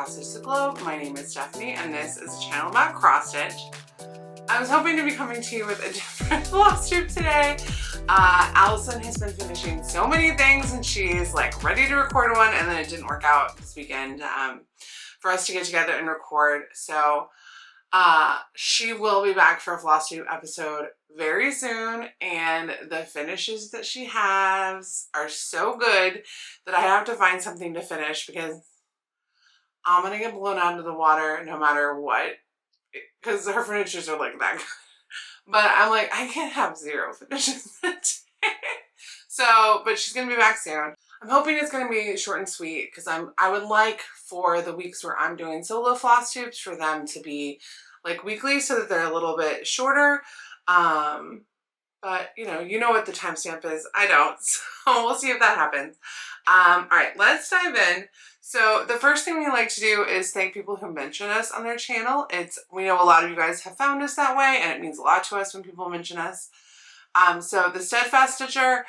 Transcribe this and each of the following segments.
cross stitch the globe. My name is Stephanie and this is a channel about cross stitch. I was hoping to be coming to you with a different floss tube today. Allison has been finishing so many things and she's like ready to record one, and then it didn't work out this weekend for us to get together and record. So she will be back for a floss tube episode very soon, and the finishes that she has are so good that I have to find something to finish because I'm gonna get blown out of the water no matter what, because her finishes are like that good. But I'm like, I can't have zero finishes today. So, but she's gonna be back soon. I'm hoping it's gonna be short and sweet because I would like for the weeks where I'm doing solo floss tubes for them to be like weekly so that they're a little bit shorter. But you know what the timestamp is. I don't, so we'll see if that happens. All right, let's dive in. So the first thing we like to do is thank people who mention us on their channel. We know a lot of you guys have found us that way, and it means a lot to us when people mention us. So the Steadfast Stitcher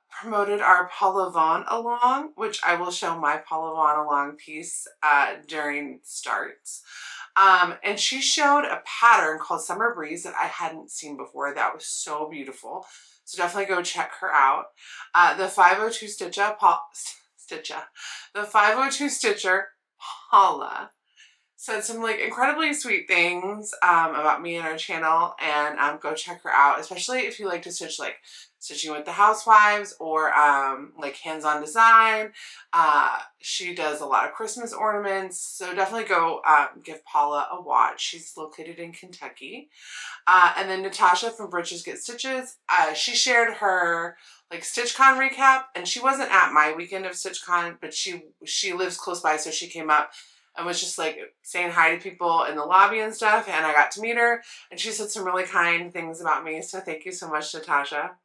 promoted our Paula Vaughan along, which I will show my Paula Vaughan along piece during starts. And she showed a pattern called Summer Breeze that I hadn't seen before. That was so beautiful. So definitely go check her out. The 502 Stitcher, the 502 Stitcher, Paula, said some like incredibly sweet things about me and our channel, and go check her out, especially if you like to stitch like stitching with the housewives or like hands-on design. She does a lot of Christmas ornaments, so definitely go give Paula a watch. She's located in Kentucky. And then Natasha from Britches Get Stitches, she shared her like StitchCon recap, and she wasn't at my weekend of StitchCon, but she lives close by, so she came up and was just like saying hi to people in the lobby and stuff, and I got to meet her, and she said some really kind things about me, so thank you so much, Natasha.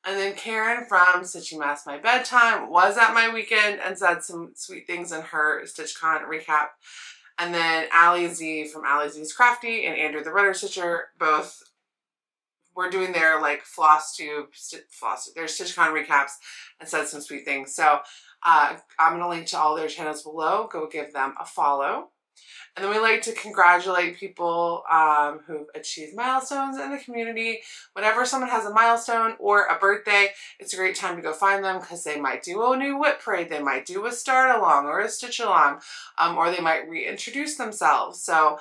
And then Karen from Stitching Mask My Bedtime was at my weekend and said some sweet things in her StitchCon recap. And then Alli Z from Alli Z's Crafty and Andrew the Rudder Stitcher both were doing their like their StitchCon recaps and said some sweet things. So I'm going to link to all their channels below. Go give them a follow. And then we like to congratulate people who've achieved milestones in the community. Whenever someone has a milestone or a birthday, it's a great time to go find them because they might do a new whip parade, they might do a start along or a stitch along, or they might reintroduce themselves. So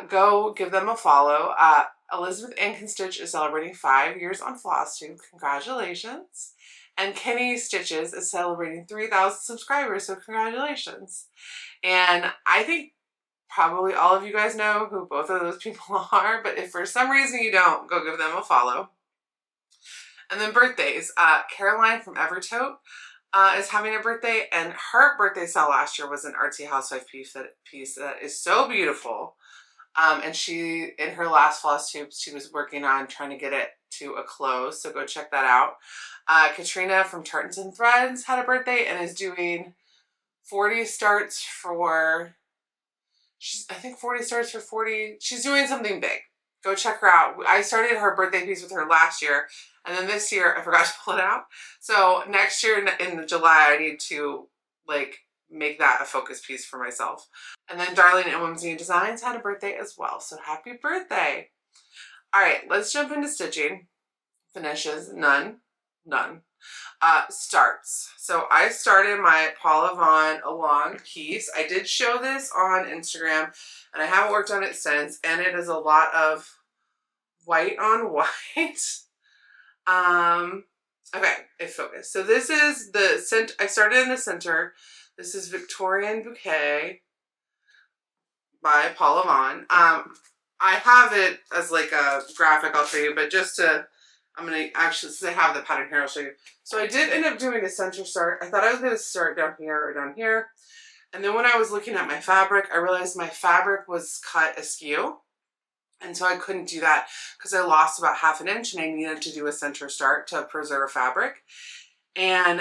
go give them a follow. Elizabeth Ann Stitch is celebrating 5 years on Flosstube. Congratulations. And Kenny Stitches is celebrating 3,000 subscribers, so congratulations. And I think probably all of you guys know who both of those people are, but if for some reason you don't, go give them a follow. And then birthdays. Caroline from Evertote is having a birthday, and her birthday sale last year was an Artsy Housewife piece that is so beautiful. And she, in her last floss tube, she was working on trying to get it to a close, so go check that out. Katrina from Tartans and Threads had a birthday and is doing 40 starts for, I think 40 starts for 40, she's doing something big. Go check her out. I started her birthday piece with her last year, and then this year I forgot to pull it out. So next year in July I need to like make that a focus piece for myself. And then Darling and Whimsy Designs had a birthday as well, so happy birthday. All right, let's jump into stitching. Finishes, none. Starts. So I started my Paula Vaughan along piece. I did show this on Instagram and I haven't worked on it since, and it is a lot of white on white. Okay, it focused. So this is the center. I started in the center. This is Victorian Bouquet by Paula Vaughan. I have it as like a graphic I'll show you, but just to, I'm going to actually, since I have the pattern here, I'll show you. So I did end up doing a center start. I thought I was going to start down here or down here. And then when I was looking at my fabric, I realized my fabric was cut askew. And so I couldn't do that because I lost about ½ an inch and I needed to do a center start to preserve fabric. And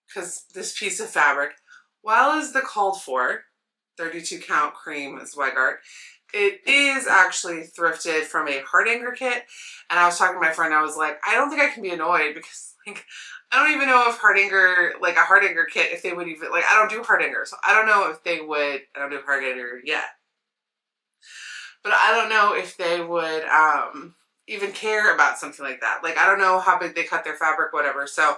because this piece of fabric, while is the called for 32 count cream Zweigart, it is actually thrifted from a heart anchor kit. And I was talking to my friend, I was like, I don't think I can be annoyed because like I don't even know if Hardanger, like a Hardanger kit, if they would even, like, I don't do Hardanger, so I don't know if they would, I don't do Hardanger yet. But I don't know if they would even care about something like that. Like, I don't know how big they cut their fabric, whatever. So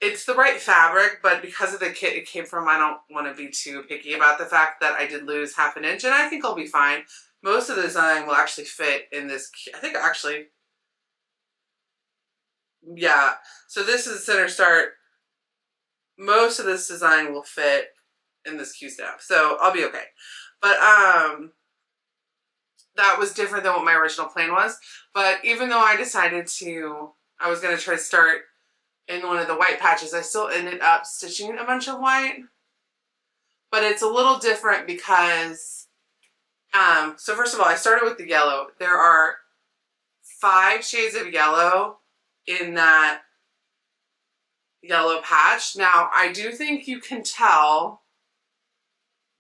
it's the right fabric, but because of the kit it came from, I don't want to be too picky about the fact that I did lose ½ inch, and I think I'll be fine. Most of the design will actually fit in this, I think actually, yeah. So this is center start. Most of this design will fit in this Q-snap, so I'll be okay. But that was different than what my original plan was. But even though I decided I was going to try to start in one of the white patches, I still ended up stitching a bunch of white. But it's a little different because, so first of all, I started with the yellow. There are 5 shades of yellow in that yellow patch. Now, I do think you can tell,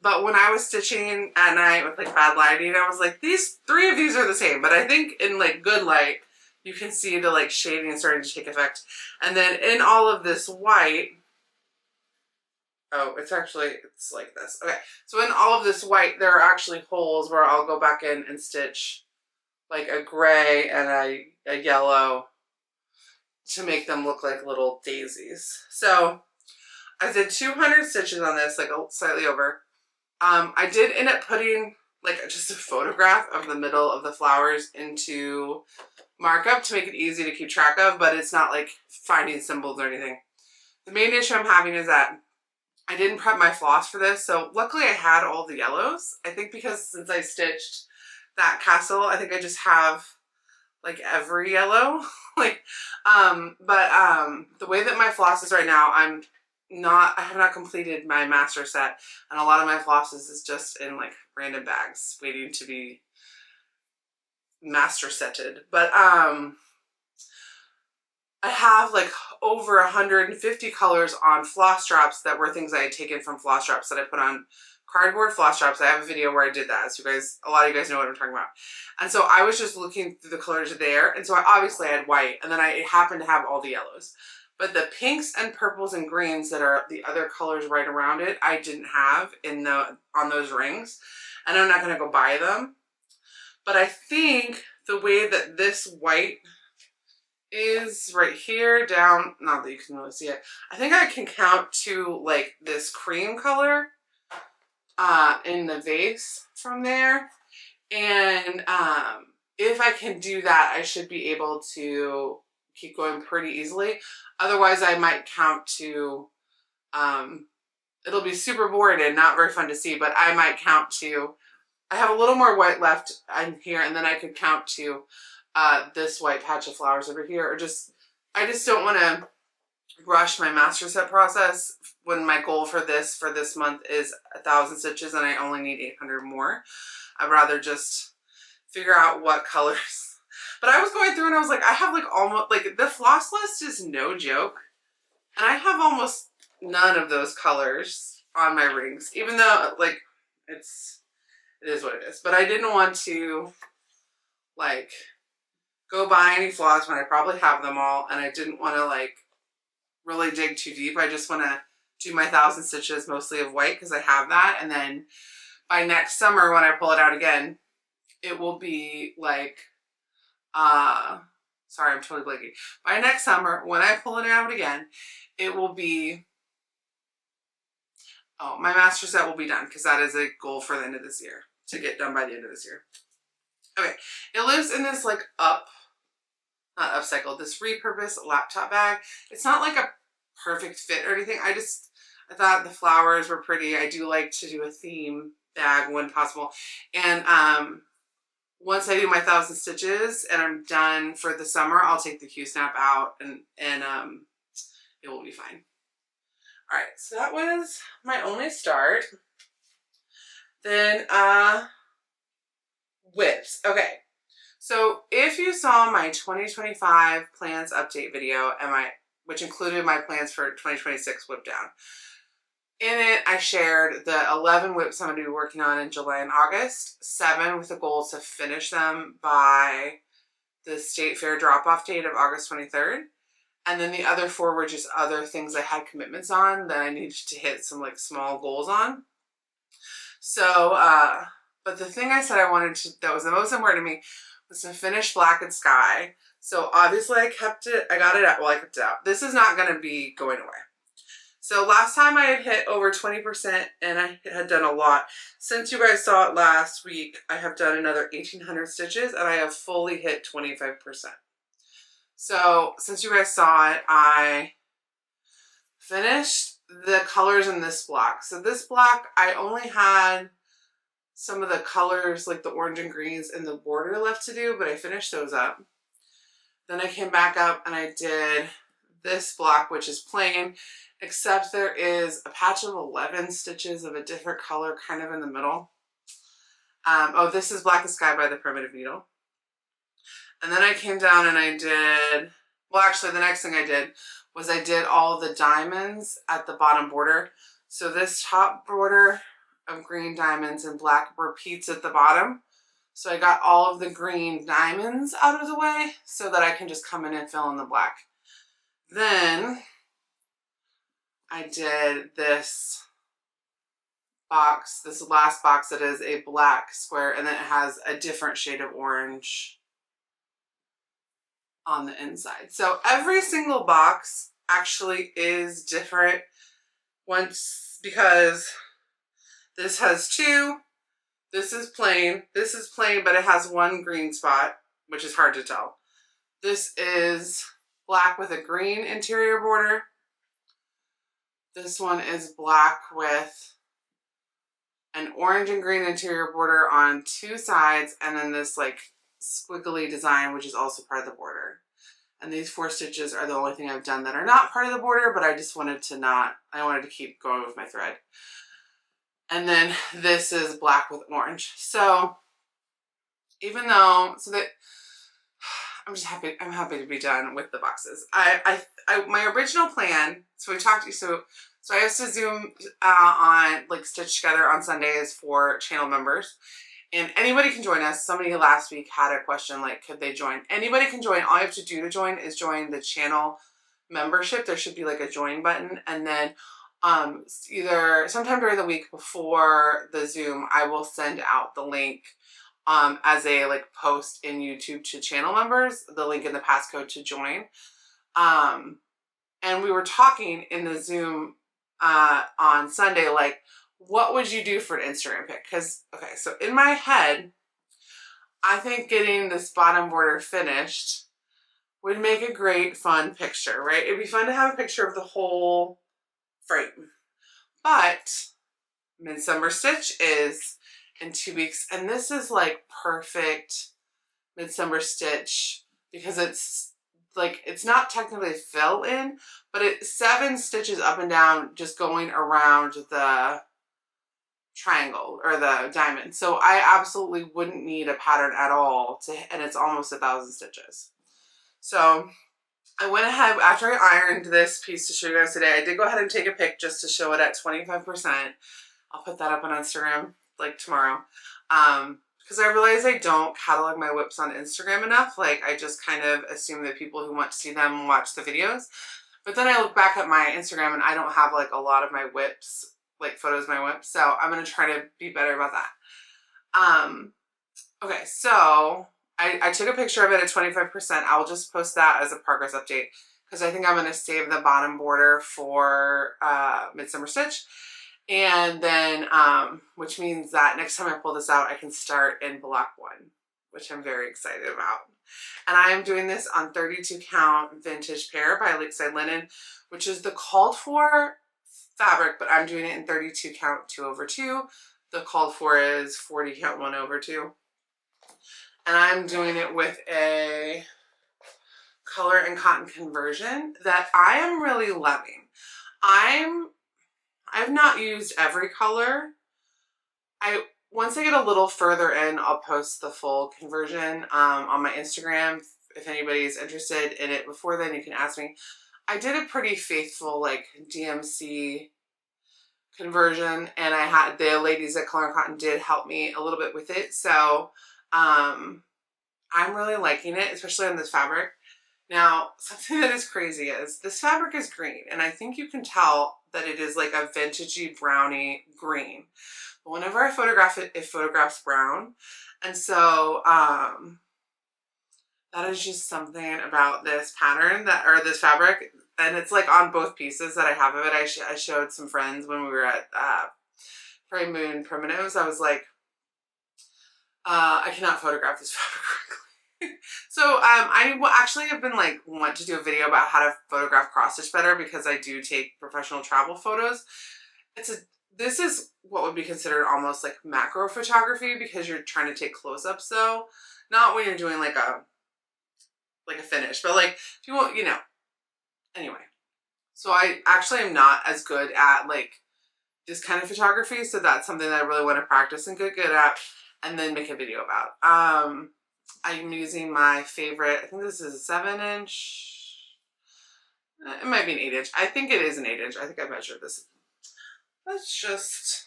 but when I was stitching at night with like bad lighting, I was like, these 3 of these are the same. But I think in like good light, you can see the like shading starting to take effect. And then in all of this white, oh, it's like this. Okay, so in all of this white, there are actually holes where I'll go back in and stitch like a gray and a yellow to make them look like little daisies. So I did 200 stitches on this, like slightly over. I did end up putting like just a photograph of the middle of the flowers into markup to make it easy to keep track of, but it's not like finding symbols or anything. The main issue I'm having is that I didn't prep my floss for this, so luckily I had all the yellows. I think because since I stitched that castle, I think I just have like every yellow. Like, the way that my floss is right now, I have not completed my master set, and a lot of my flosses is just in like random bags waiting to be master setted. But I have like over 150 colors on floss straps that were things I had taken from floss straps that I put on cardboard floss straps. I have a video where I did that, so a lot of you guys know what I'm talking about. And so I was just looking through the colors there, and so I obviously had white, and then I happened to have all the yellows. But the pinks and purples and greens that are the other colors right around it, I didn't have on those rings, and I'm not going to go buy them. But I think the way that this white is right here down, not that you can really see it, I think I can count to like this cream color in the vase from there. And if I can do that, I should be able to keep going pretty easily. Otherwise, I might count to, it'll be super boring and not very fun to see, but I might count to, I have a little more white left in here, and then I could count to this white patch of flowers over here, or I just don't want to rush my master set process when my goal for this month is 1,000 stitches and I only need 800 more. I'd rather just figure out what colors. But I was going through and I was like, I have like almost, like the floss list is no joke. And I have almost none of those colors on my rings, even though like it is what it is. But I didn't want to like go buy any floss when I probably have them all, and I didn't want to like really dig too deep. I just want to do my 1,000 stitches mostly of white because I have that, and then by next summer when I pull it out again, it will be like sorry, I'm totally blanking. By next summer when I pull it out again, it will be, oh, my master set will be done, because that is a goal for the end of this year, to get done by the end of this year. Okay, it lives in this like not upcycled, this repurposed laptop bag. It's not like a perfect fit or anything. I thought the flowers were pretty. I do like to do a theme bag when possible. And once I do my 1,000 stitches and I'm done for the summer, I'll take the Q-snap out and it will be fine. All right, so that was my only start. Then whips. Okay, so if you saw my 2025 plans update video which included my plans for 2026 whip down, in it I shared the 11 whips I'm going to be working on in July and August, 7 with the goal to finish them by the state fair drop-off date of August 23rd, And then the other 4 were just other things I had commitments on that I needed to hit some like small goals on. So, but the thing I said I wanted to, that was the most important to me, was to finish Black and Sky. So obviously I kept it, I got it out, well I kept it out. This is not going to be going away. So last time I had hit over 20% and I had done a lot. Since you guys saw it last week, I have done another 1,800 stitches and I have fully hit 25%. So since you guys saw it, I finished the colors in this block. So this block, I only had some of the colors like the orange and greens in the border left to do, but I finished those up. Then I came back up and I did this block, which is plain, except there is a patch of 11 stitches of a different color kind of in the middle. Oh, this is Black and Sky by the Primitive Needle. And then I came down and I did, well actually the next thing I did was I did all the diamonds at the bottom border. So this top border of green diamonds and black repeats at the bottom. So I got all of the green diamonds out of the way so that I can just come in and fill in the black. Then I did this box, this last box that is a black square, and then it has a different shade of orange on the inside. So every single box actually is different once, because this has 2, this is plain, but it has 1 green spot, which is hard to tell. This is black with a green interior border. This one is black with an orange and green interior border on 2 sides, and then this like squiggly design, which is also part of the border. And these 4 stitches are the only thing I've done that are not part of the border, but I just wanted to I wanted to keep going with my thread. And then this is black with orange. So even though, I'm just happy, I'm happy to be done with the boxes. My original plan, so we talked, so I used to Zoom on like Stitch Together on Sundays for channel members. And anybody can join us. Somebody last week had a question like, could they join? Anybody can join. All you have to do to join is join the channel membership. There should be like a join button. And then either sometime during the week before the Zoom, I will send out the link as a like post in YouTube to channel members, the link and the passcode to join. And we were talking in the Zoom on Sunday, like, what would you do for an Instagram pic? Because, okay, so in my head, I think getting this bottom border finished would make a great, fun picture, right? It'd be fun to have a picture of the whole frame. But Midsummer Stitch is in 2 weeks, and this is like perfect Midsummer Stitch because it's like, it's not technically fill in, but it's 7 stitches up and down just going around the triangle or the diamond. So I absolutely wouldn't need a pattern at all and it's almost 1,000 stitches. So I went ahead, after I ironed this piece to show you guys today, I did go ahead and take a pic just to show it at 25%. I'll put that up on Instagram like tomorrow. Because I realize I don't catalog my whips on Instagram enough. Like, I just kind of assume that people who want to see them watch the videos. But then I look back at my Instagram and I don't have like a lot of my whips, like photos of my whips. So I'm going to try to be better about that. Okay, so I took a picture of it at 25%. I'll just post that as a progress update because I think I'm going to save the bottom border for Midsummer Stitch. And then, which means that next time I pull this out, I can start in block 1, which I'm very excited about. And I am doing this on 32 count vintage pair by Lakeside Linen, which is the called for fabric, but I'm doing it in 32 count 2/2. The called for is 40 count 1/2. And I'm doing it with a color and cotton conversion that I am really loving. I've not used every color. Once I get a little further in, I'll post the full conversion on my Instagram. If anybody's interested in it before then, you can ask me. I did a pretty faithful like DMC conversion, and I had the ladies at Color and Cotton did help me a little bit with it. So I'm really liking it, especially on this fabric. Now, something that is crazy is this fabric is green, and I think you can tell that it is like a vintagey browny green. But whenever I photograph it, it photographs brown. And so that is just something about this pattern that, or this fabric, and it's like on both pieces that I have of it. I showed some friends when we were at Prairie Moon Primitives. I was like, I cannot photograph this fabric correctly. So I actually have been like want to do a video about how to photograph cross stitch better because I do take professional travel photos. This is what would be considered almost like macro photography because you're trying to take close-ups though. Not when you're doing like a finish, but like if you want, you know. Anyway, so I actually am not as good at like this kind of photography, so that's something that I really want to practice and get good at and then make a video about. I'm using my favorite, I think this is a 7-inch. It might be an 8-inch. I think it is an 8-inch. I think I measured this. Let's just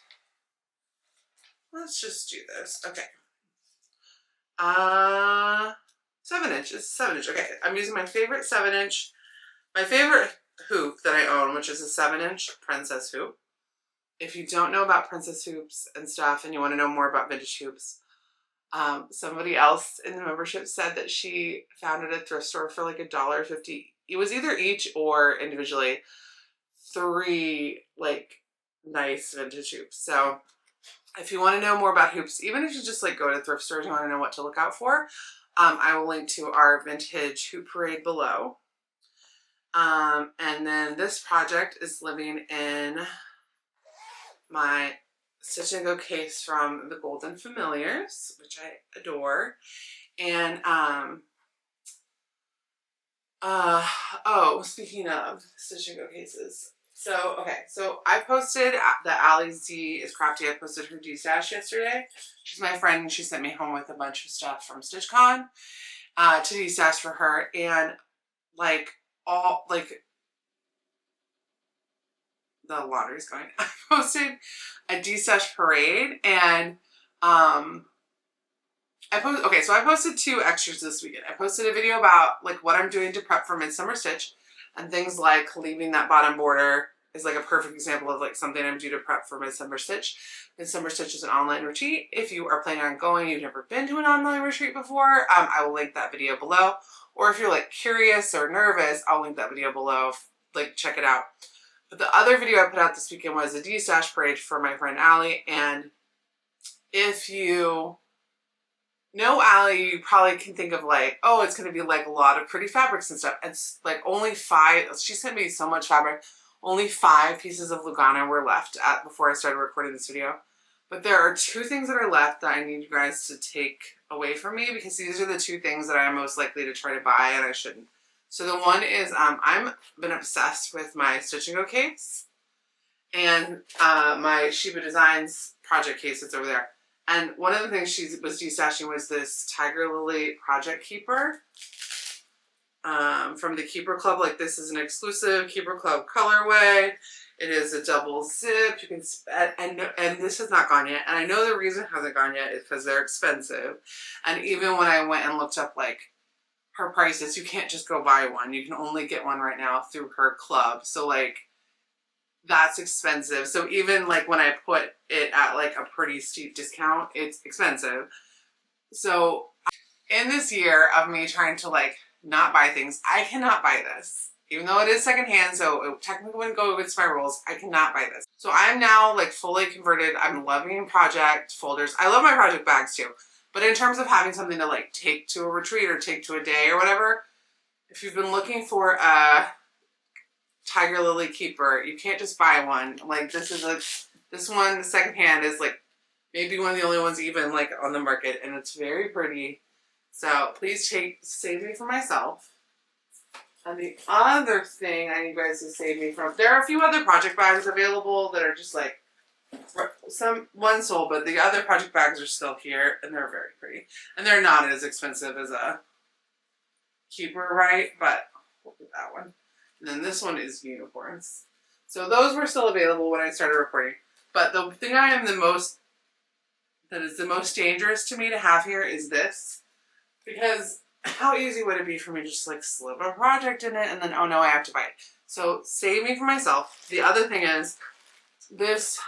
do this. Okay. 7-inch. It's 7-inch. Okay. I'm using my favorite 7-inch. My favorite hoop that I own, which is a 7-inch princess hoop. If you don't know about princess hoops and stuff and you want to know more about vintage hoops, somebody else in the membership said that she found at a thrift store for like $1.50. It was either each or individually 3 like nice vintage hoops. So if you want to know more about hoops, even if you just like go to thrift stores and want to know what to look out for, I will link to our vintage hoop parade below. And then this project is living in my Stitch and Go case from the Golden Familiars, which I adore. And oh, speaking of Stitch and Go cases, so okay, so I posted the Alli's D is Crafty. I posted her Destash yesterday. She's my friend and she sent me home with a bunch of stuff from StitchCon to Destash for her, and like all like the laundry's going. I posted a Destash parade and I posted 2 extras this weekend. I posted a video about like what I'm doing to prep for Midsummer Stitch, and things like leaving that bottom border is like a perfect example of like something I'm due to prep for Midsummer Stitch. Midsummer Stitch is an online retreat. If you are planning on going, you've never been to an online retreat before, I will link that video below. Or if you're like curious or nervous, I'll link that video below. Like check it out. But the other video I put out this weekend was a Destash parade for my friend Alli, and if you know Alli, you probably can think of like, oh, it's going to be like a lot of pretty fabrics and stuff. It's like only 5, she sent me so much fabric, only 5 pieces of Lugana were left before I started recording this video. But there are 2 things that are left that I need you guys to take away from me because these are the 2 things that I'm most likely to try to buy and I shouldn't. So the one is, I've been obsessed with my Stitch and Go case and my Sheba Designs project case that's over there. And one of the things she was destashing was this Tiger Lily Project Keeper from the Keeper Club. Like this is an exclusive Keeper Club colorway. It is a double zip. You can and this has not gone yet. And I know the reason it hasn't gone yet is because they're expensive. And even when I went and looked up like her prices, you can't just go buy one. You can only get one right now through her club. So like that's expensive. So even like when I put it at like a pretty steep discount, it's expensive. So in this year of me trying to like not buy things, I cannot buy this. Even though it is secondhand, so it technically wouldn't go against my rules, I cannot buy this. So I'm now like fully converted. I'm loving project folders. I love my project bags too. But in terms of having something to like take to a retreat or take to a day or whatever, if you've been looking for a Tiger Lily Keeper, you can't just buy one. Like this one secondhand is like maybe one of the only ones even like on the market, and it's very pretty. So please save me for myself. And the other thing I need you guys to save me from, there are a few other project bags available that are just like one sold, but the other project bags are still here and they're very pretty. And they're not as expensive as a Keeper, right? But look at that one. And then this one is unicorns. So those were still available when I started recording. But the thing that is the most dangerous to me to have here is this. Because how easy would it be for me to just like slip a project in it and then, oh no, I have to buy it. So saving for myself. The other thing is this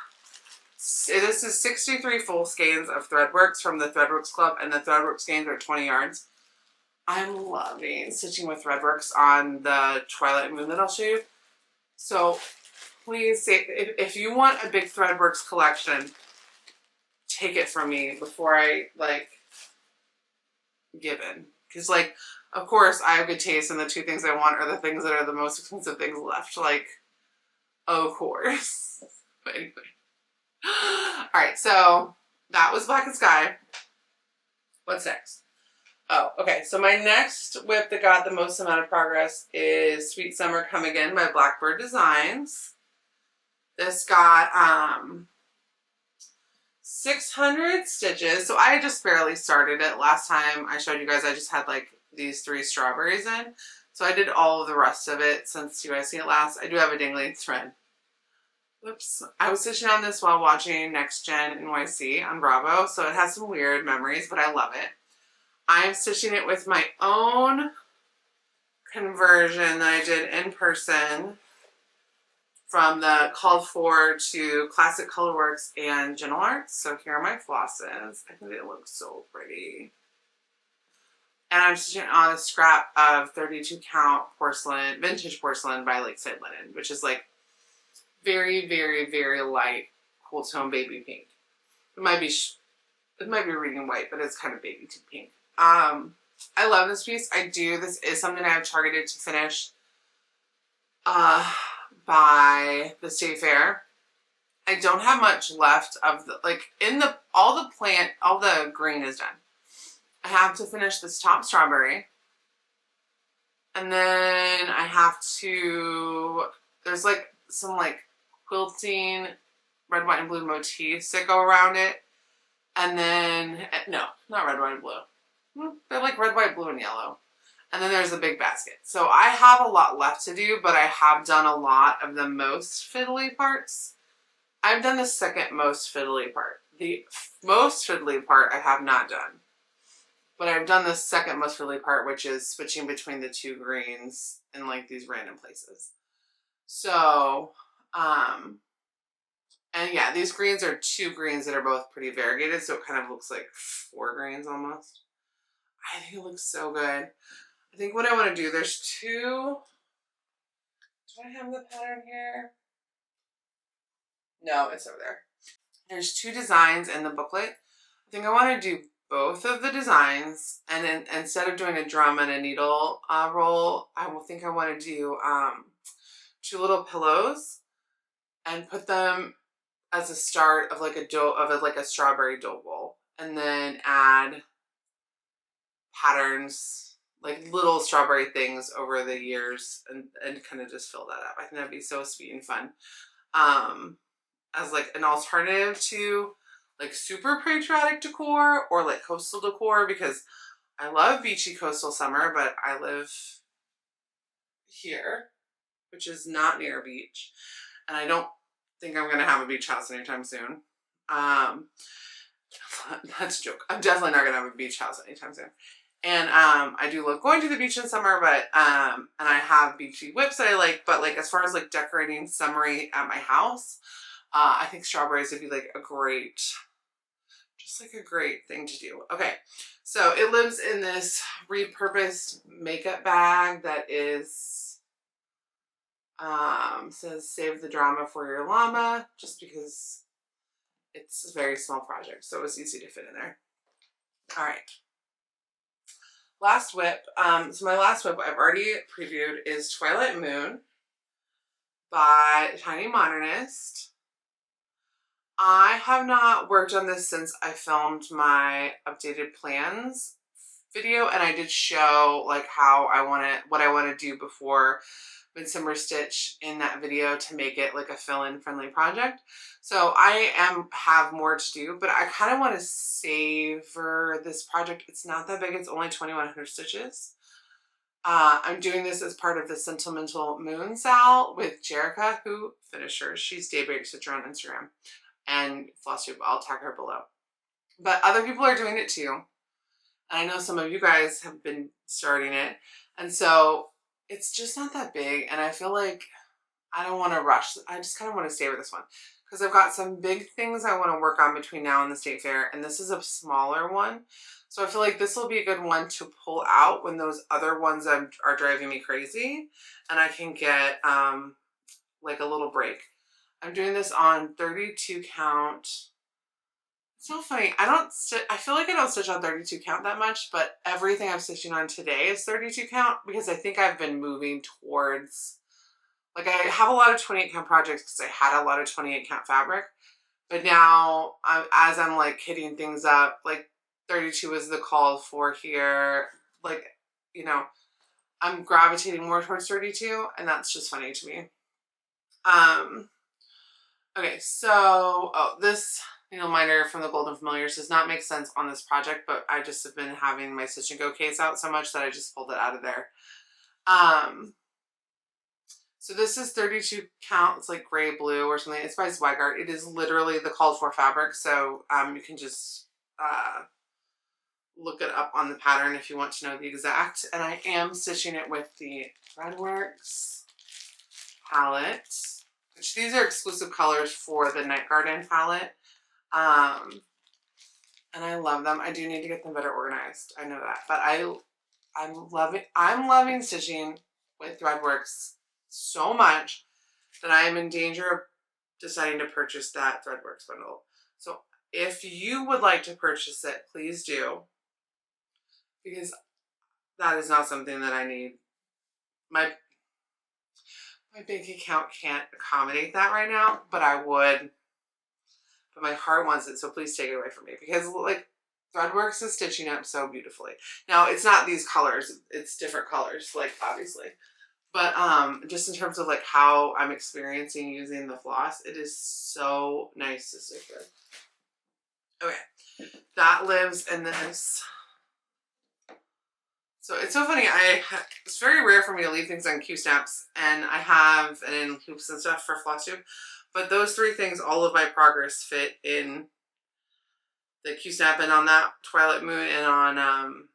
is 63 full skeins of Threadworks from the Threadworks Club, and the Threadworks skeins are 20 yards. I'm loving stitching with Threadworks on the Twilight Moon that I'll show you. So please say, if you want a big Threadworks collection, take it from me before I like give in. Because like, of course I have good taste, and the two things I want are the things that are the most expensive things left. Like, of course. But anyway. Alright, so that was Black and Sky. What's next? Oh, okay. So my next whip that got the most amount of progress is Sweet Summer Come Again by Blackbird Designs. This got 600 stitches. So I just barely started it. Last time I showed you guys, I just had like these 3 strawberries in. So I did all of the rest of it since you guys seen it last. I do have a dangling thread. Whoops. I was stitching on this while watching Next Gen NYC on Bravo. So it has some weird memories, but I love it. I am stitching it with my own conversion that I did in person from the Called For to Classic Colorworks and Gentle Arts. So here are my flosses. I think they look so pretty. And I'm stitching on a scrap of 32 count porcelain, vintage porcelain by Lakeside Linen, which is like very, very, very light, cool tone baby pink. It might be reading white, but it's kind of baby pink. I love this piece. This is something I have targeted to finish by the State Fair. I don't have much left of the, like, all the green is done. I have to finish this top strawberry. And then I have to, there's like some like quilting red, white, and blue motifs that go around it. And then, no, not red, white, and blue. They're like red, white, blue, and yellow. And then there's the big basket. So I have a lot left to do, but I have done a lot of the most fiddly parts. I've done the second most fiddly part. The most fiddly part I have not done. But I've done the second most fiddly part, which is switching between the 2 greens in like these random places. So, and yeah, these greens are 2 greens that are both pretty variegated, so it kind of looks like 4 greens almost. I think it looks so good. I think what I want to do, there's 2, do I have the pattern here? No, it's over there. There's 2 designs in the booklet. I think I want to do both of the designs, and then instead of doing a drum and a needle roll, I think I want to do 2 little pillows and put them as a start of like a strawberry dough bowl, and then add patterns, like little strawberry things over the years, and kind of just fill that up. I think that'd be so sweet and fun. As like an alternative to like super patriotic decor or like coastal decor, because I love beachy coastal summer, but I live here, which is not near a beach, and I don't think I'm gonna have a beach house anytime soon. That's a joke. I'm definitely not gonna have a beach house anytime soon. And I do love going to the beach in summer, but and I have beachy whips that I like, but like as far as like decorating summery at my house, I think strawberries would be like a great thing to do. Okay, so it lives in this repurposed makeup bag that is says save the drama for your llama, just because it's a very small project, so it was easy to fit in there. All right. Last whip. So my last whip I've already previewed is Twilight Moon by Tiny Modernist. I have not worked on this since I filmed my updated plans video, and I did show like what I want to do before Midsummer Stitch in that video to make it like a fill-in friendly project. So I have more to do, but I kind of want to savor this project. It's not that big. It's only 2,100 stitches. I'm doing this as part of the Sentimental Moon Sal with Jerica, who finished hers. She's Daybreak Stitcher on Instagram, and Flosstube. I'll tag her below. But other people are doing it too. And I know some of you guys have been starting it. And so it's just not that big. And I feel like I don't want to rush. I just kind of want to stay with this one because I've got some big things I want to work on between now and the state fair. And this is a smaller one. So I feel like this will be a good one to pull out when those other ones are driving me crazy. And I can get like a little break. I'm doing this on 32 count. It's so funny. I feel like I don't stitch on 32 count that much, but everything I'm stitching on today is 32 count because I think I've been moving towards, like I have a lot of 28 count projects because I had a lot of 28 count fabric, but now as I'm like hitting things up, like 32 is the call for here. Like, you know, I'm gravitating more towards 32 and that's just funny to me. Okay, so, this needle minder from the Golden Familiars does not make sense on this project, but I just have been having my Stitch and Go case out so much that I just pulled it out of there. So this is 32 count. It's like gray blue or something. It's by Zweigart. It is literally the called for fabric, so you can just look it up on the pattern if you want to know the exact. And I am stitching it with the Threadworks palette. These are exclusive colors for the Night Garden palette. And I love them. I do need to get them better organized. I know that. But I'm loving stitching with Threadworks so much that I am in danger of deciding to purchase that Threadworks bundle. So if you would like to purchase it, please do. Because that is not something that I need. My bank account can't accommodate that right now, but I would. But my heart wants it, so please take it away from me. Because, like, Threadworks is stitching up so beautifully. Now, it's not these colors. It's different colors, like, obviously. But just in terms of, like, how I'm experiencing using the floss, it is so nice to stitch with. Okay. That lives in this. So it's so funny, it's very rare for me to leave things on Q-snaps, and I have and in hoops and stuff for Flosstube, but those three things, all of my progress fit in the Q-snap and on that Twilight Moon and on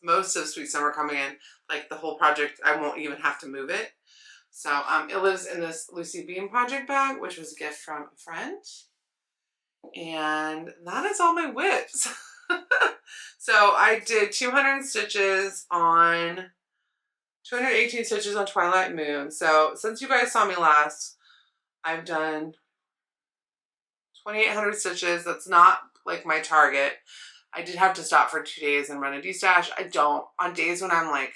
most of Sweet Summer coming in, like the whole project, I won't even have to move it. So it lives in this Lucy Beam project bag, which was a gift from a friend, and that is all my whips. So I did 218 stitches on Twilight Moon. So since you guys saw me last, I've done 2,800 stitches. That's not like my target. I did have to stop for 2 days and run a destash. On days when I'm like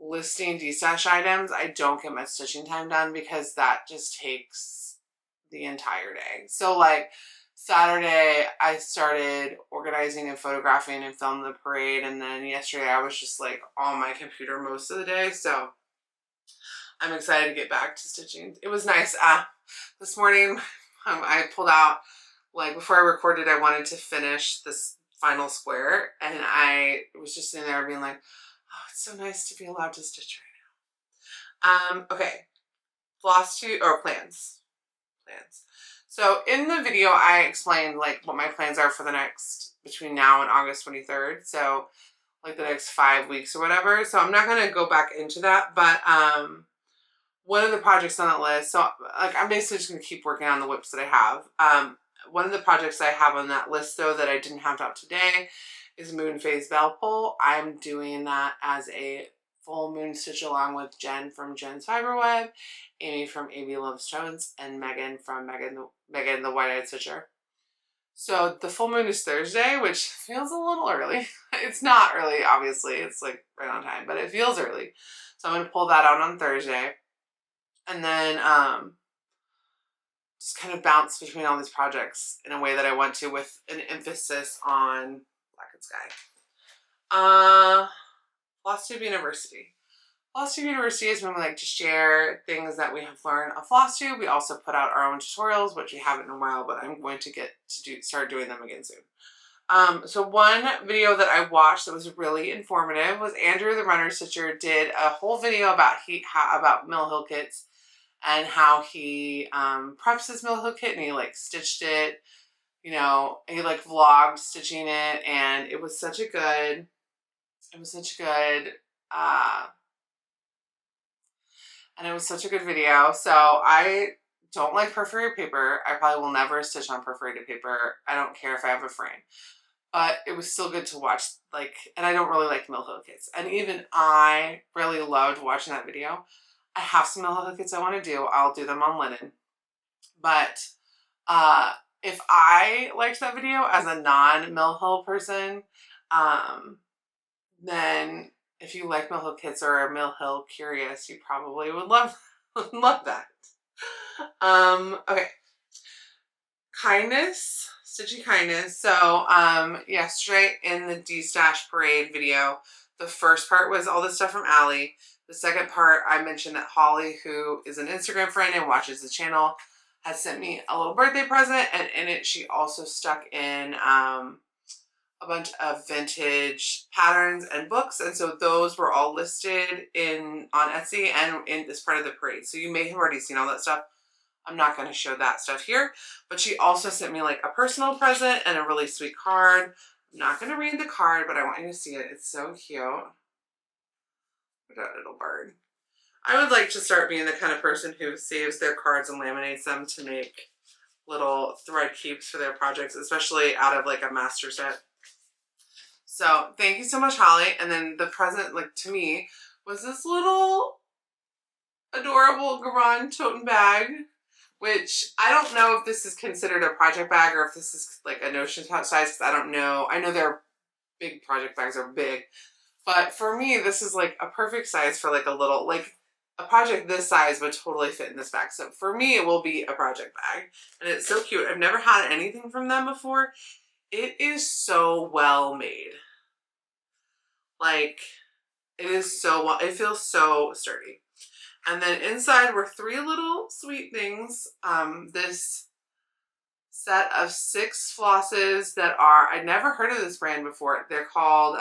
listing destash items, I don't get my stitching time done because that just takes the entire day. So like Saturday, I started organizing and photographing and filming the parade, and then yesterday I was just like on my computer most of the day, so I'm excited to get back to stitching. It was nice. This morning I pulled out, like before I recorded, I wanted to finish this final square, and I was just sitting there being like, oh, it's so nice to be allowed to stitch right now. Okay, Flosstube, or plans. So in the video, I explained like what my plans are for the next, between now and August 23rd. So like the next 5 weeks or whatever. So I'm not going to go back into that, but one of the projects on that list, so like I'm basically just going to keep working on the whips that I have. One of the projects I have on that list though that I didn't have out today is Moon Phase Bell Pull. I'm doing that as a full moon stitch along with Jen from Jen's Fiberweb, Amy from Amy Loves Tones, and Megan from Megan the White-Eyed Stitcher. So the full moon is Thursday, which feels a little early. It's not early, obviously. It's like right on time, but it feels early. So I'm going to pull that out on Thursday. And then just kind of bounce between all these projects in a way that I want to, with an emphasis on Black and Sky. Flosstube University. Flosstube University is when we like to share things that we have learned on Flosstube. We also put out our own tutorials, which we haven't in a while, but I'm going to start doing them again soon. So one video that I watched that was really informative was Andrew the Runner Stitcher did a whole video about Mill Hill kits and how he preps his Mill Hill kit, and he like stitched it. you know, he like vlogged stitching it, and it was such a good, and it was such a good video. So I don't like perforated paper. I probably will never stitch on perforated paper. I don't care if I have a frame. But it was still good to watch, like, and I don't really like mill hill kits. And even I really loved watching that video. I have some mill hill kits I want to do. I'll do them on linen. But if I liked that video as a non-mill hill person, then if you like mill hill kits or are mill hill curious, you probably would love that. Okay. Kindness. Stitchy Kindness. So yesterday in the Destash parade video, the first part was all the stuff from Alli. The second part, I mentioned that Holly, who is an Instagram friend and watches the channel, had sent me a little birthday present, and in it she also stuck in a bunch of vintage patterns and books, and so those were all listed on Etsy and in this part of the parade. So you may have already seen all that stuff. I'm not going to show that stuff here, but she also sent me like a personal present and a really sweet card. I'm not going to read the card, but I want you to see it. It's so cute. Look at that little bird. I would like to start being the kind of person who saves their cards and laminates them to make little thread keeps for their projects, especially out of like a master set. So thank you so much, Holly. And then the present, like to me, was this little adorable Garan tote bag, which I don't know if this is considered a project bag or if this is like a Notion size, because I don't know. I know their big project bags are big, but for me, this is like a perfect size for like a little, like a project this size would totally fit in this bag. So for me, it will be a project bag, and it's so cute. I've never had anything from them before. It is so well made. Like, it is so well, it feels so sturdy. And then inside were 3 little sweet things. This set of 6 flosses that are, I'd never heard of this brand before. They're called,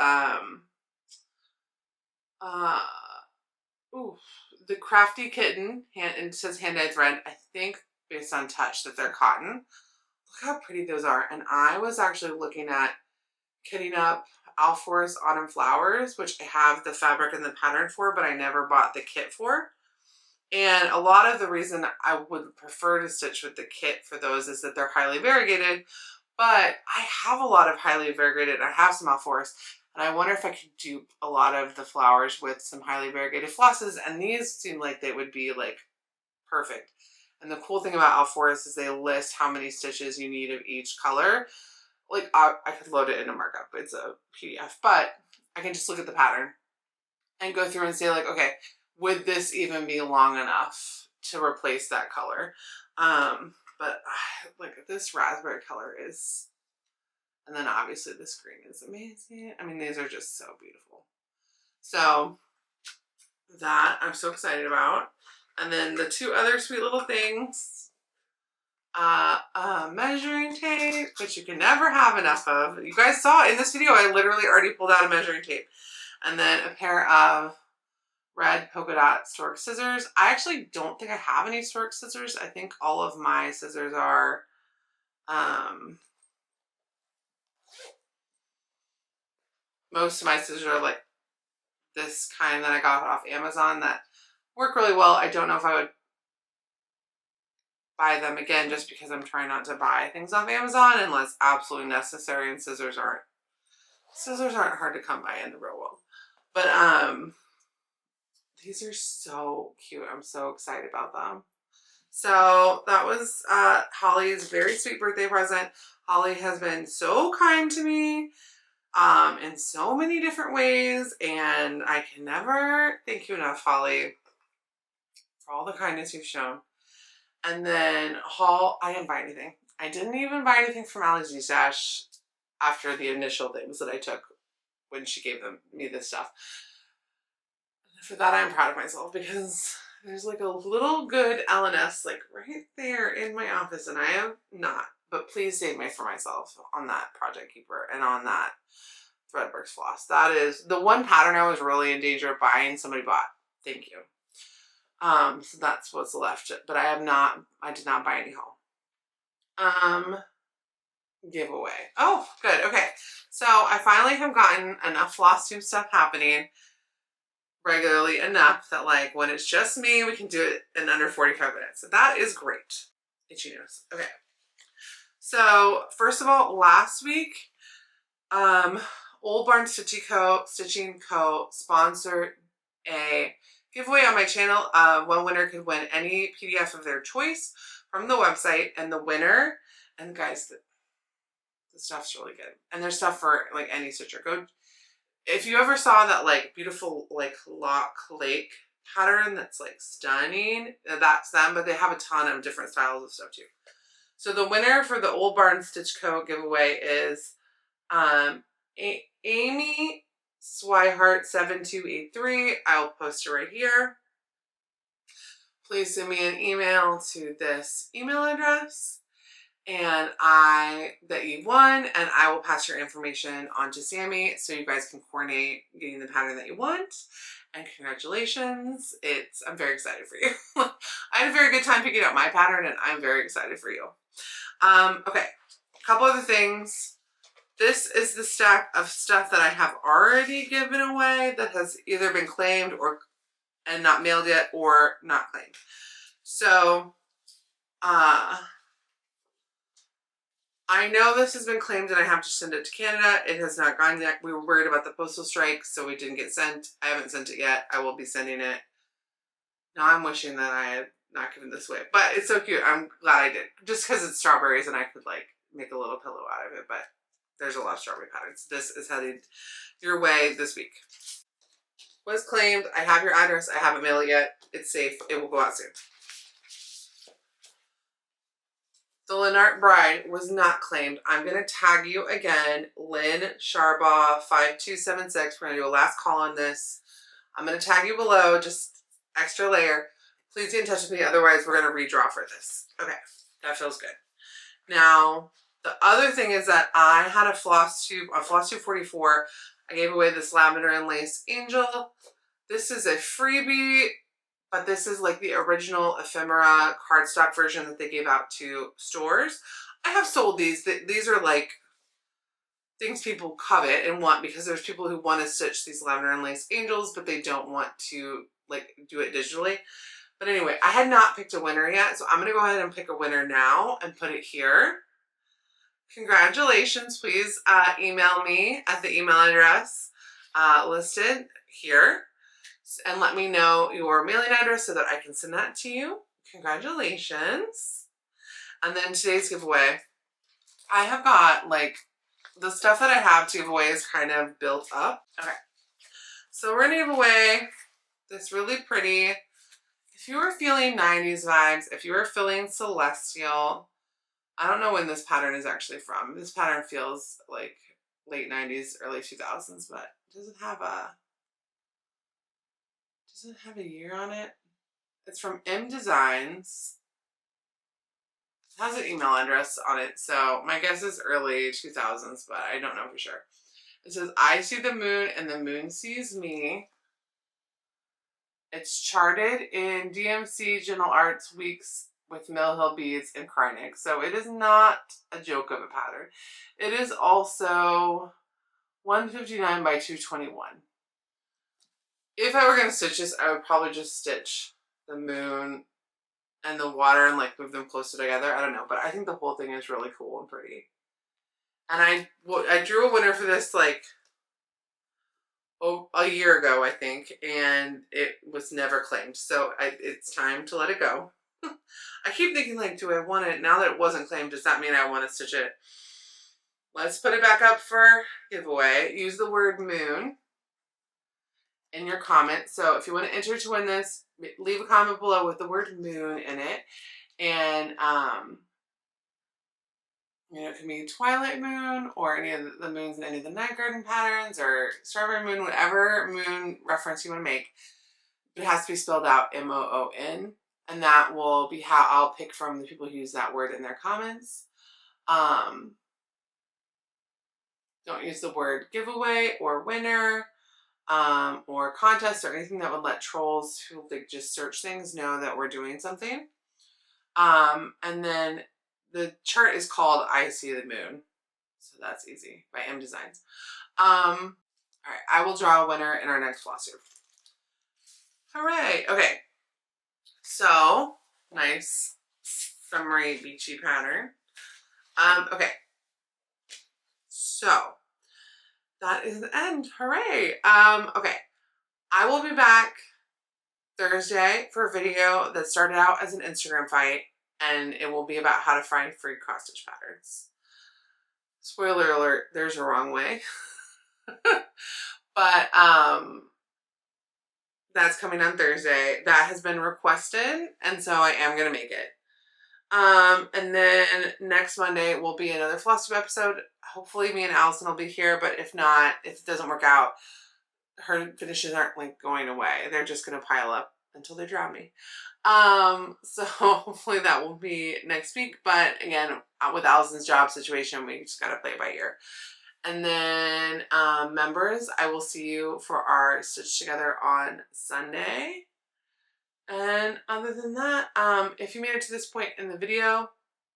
the Crafty Kitten, and it says hand-dyed thread. I think based on touch that they're cotton. Look how pretty those are. And I was actually looking at kitting up Alfor's Autumn Flowers, which I have the fabric and the pattern for, but I never bought the kit for. And a lot of the reason I would prefer to stitch with the kit for those is that they're highly variegated, but I have a lot of highly variegated. I have some Alfor's, and I wonder if I could dupe a lot of the flowers with some highly variegated flosses, and these seem like they would be like perfect. And the cool thing about Alfor's is they list how many stitches you need of each color. Like I could load it in a markup. It's a PDF, but I can just look at the pattern and go through and say like, okay, would this even be long enough to replace that color? But like this raspberry color is, and then obviously this green is amazing. I mean, these are just so beautiful. So that I'm so excited about. And then the 2 other sweet little things, measuring tape, which you can never have enough of. You guys saw in this video, I literally already pulled out a measuring tape. And then a pair of red polka dot stork scissors. I actually don't think I have any stork scissors. I think all of my scissors are most of my scissors are like this kind that I got off Amazon that work really well. I don't know if I would buy them again just because I'm trying not to buy things off Amazon unless absolutely necessary, and scissors aren't hard to come by in the real world. But these are so cute. I'm so excited about them. So that was Holly's very sweet birthday present. Holly has been so kind to me in so many different ways, and I can never thank you enough, Holly, for all the kindness you've shown. And then I didn't buy anything. I didn't even buy anything from Alli's Destash after the initial things that I took when she gave me this stuff. For that, I'm proud of myself because there's like a little good LNS like right there in my office, and I have not. But please save me for myself on that Project Keeper and on that Threadworks floss. That is the one pattern I was really in danger of buying. Somebody bought. Thank you. So that's what's left. But I did not buy any haul. giveaway. Oh, good. Okay. So I finally have gotten enough Flosstube stuff happening regularly enough that like when it's just me, we can do it in under 45 minutes. So that is great. Itchy nose. Okay. So first of all, last week, Old Barn Stitching Co. sponsored a giveaway on my channel. One winner could win any PDF of their choice from the website, and the winner, and guys, the stuff's really good. And there's stuff for like any stitcher. Go if you ever saw that like beautiful like Lock Lake pattern that's like stunning, that's them, but they have a ton of different styles of stuff too. So the winner for the Old Barn Stitch Co. giveaway is Amy Swihart 7283. I'll post it right here. Please send me an email to this email address and that you won, and I will pass your information on to Sammy so you guys can coordinate getting the pattern that you want. And congratulations. I'm very excited for you. I had a very good time picking out my pattern, and I'm very excited for you. Okay, a couple other things. This is the stack of stuff that I have already given away that has either been claimed and not mailed yet or not claimed. So, I know this has been claimed and I have to send it to Canada. It has not gone yet. We were worried about the postal strike, so we didn't get sent. I haven't sent it yet. I will be sending it. Now I'm wishing that I had not given this away, but it's so cute. I'm glad I did. Just because it's strawberries and I could like make a little pillow out of it, but there's a lot of strawberry patterns. This is headed your way this week. Was claimed. I have your address. I haven't mailed it yet. It's safe. It will go out soon. The Lennart Bride was not claimed. I'm going to tag you again. Lynn Sharbaugh 5276. We're going to do a last call on this. I'm going to tag you below, just extra layer. Please get in touch with me. Otherwise, we're going to redraw for this. Okay, that feels good. Now, the other thing is that I had a Flosstube, on Flosstube 44, I gave away this lavender and lace angel. This is a freebie, but this is like the original ephemera cardstock version that they gave out to stores. I have sold these. These are like things people covet and want because there's people who want to stitch these lavender and lace angels, but they don't want to like do it digitally. But anyway, I had not picked a winner yet, so I'm going to go ahead and pick a winner now and put it here. Congratulations. Please email me at the email address listed here and let me know your mailing address so that I can send that to you. Congratulations. And then today's giveaway, I have got like the stuff that I have to give away is kind of built up. Okay, so we're going to give away this really pretty, if you were feeling 90s vibes, if you were feeling celestial, I don't know when this pattern is actually from. This pattern feels like late 90s, early 2000s, but it doesn't have a year on it. It's from M Designs. It has an email address on it, so my guess is early 2000s, but I don't know for sure. It says, I see the moon and the moon sees me. It's charted in DMC Gentle Arts Weeks with Mill Hill Beads and Kreinig. So it is not a joke of a pattern. It is also 159 by 221. If I were going to stitch this, I would probably just stitch the moon and the water and like move them closer together. I don't know, but I think the whole thing is really cool and pretty. And I drew a winner for this like a year ago, I think, and it was never claimed. So it's time to let it go. I keep thinking like, do I want it? Now that it wasn't claimed, does that mean I want to stitch it? Let's put it back up for giveaway. Use the word moon in your comment. So if you want to enter to win this, leave a comment below with the word moon in it. And, you know, it can be Twilight moon or any of the moons in any of the night garden patterns or strawberry moon, whatever moon reference you want to make. It has to be spelled out M-O-O-N. And that will be how I'll pick from the people who use that word in their comments. Don't use the word giveaway or winner or contest or anything that would let trolls who like just search things know that we're doing something. And then the chart is called I See the Moon. So that's easy by M Designs. All right, I will draw a winner in our next floss tube. Hooray! Okay, so nice summery beachy pattern. Okay, so that is the end. Hooray! Okay, I will be back Thursday for a video that started out as an Instagram fight, and it will be about how to find free cross stitch patterns. Spoiler alert, there's a wrong way. But that's coming on Thursday. That has been requested, and so I am gonna make it. And then next Monday will be another Flosstube episode. Hopefully me and Allison will be here, but if not, if it doesn't work out, her finishes aren't like going away. They're just gonna pile up until they drown me. So hopefully that will be next week. But again, with Allison's job situation, we just gotta play it by ear. And then members, I will see you for our Stitch Together on Sunday. And other than that, if you made it to this point in the video,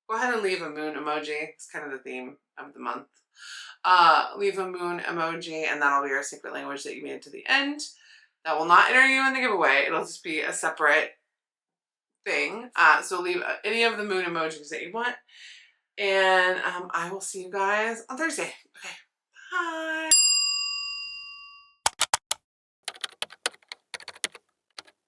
go ahead and leave a moon emoji. It's kind of the theme of the month. Leave a moon emoji, and that'll be our secret language that you made it to the end. That will not enter you in the giveaway. It'll just be a separate thing. So leave any of the moon emojis that you want. And I will see you guys on Thursday. Okay, bye.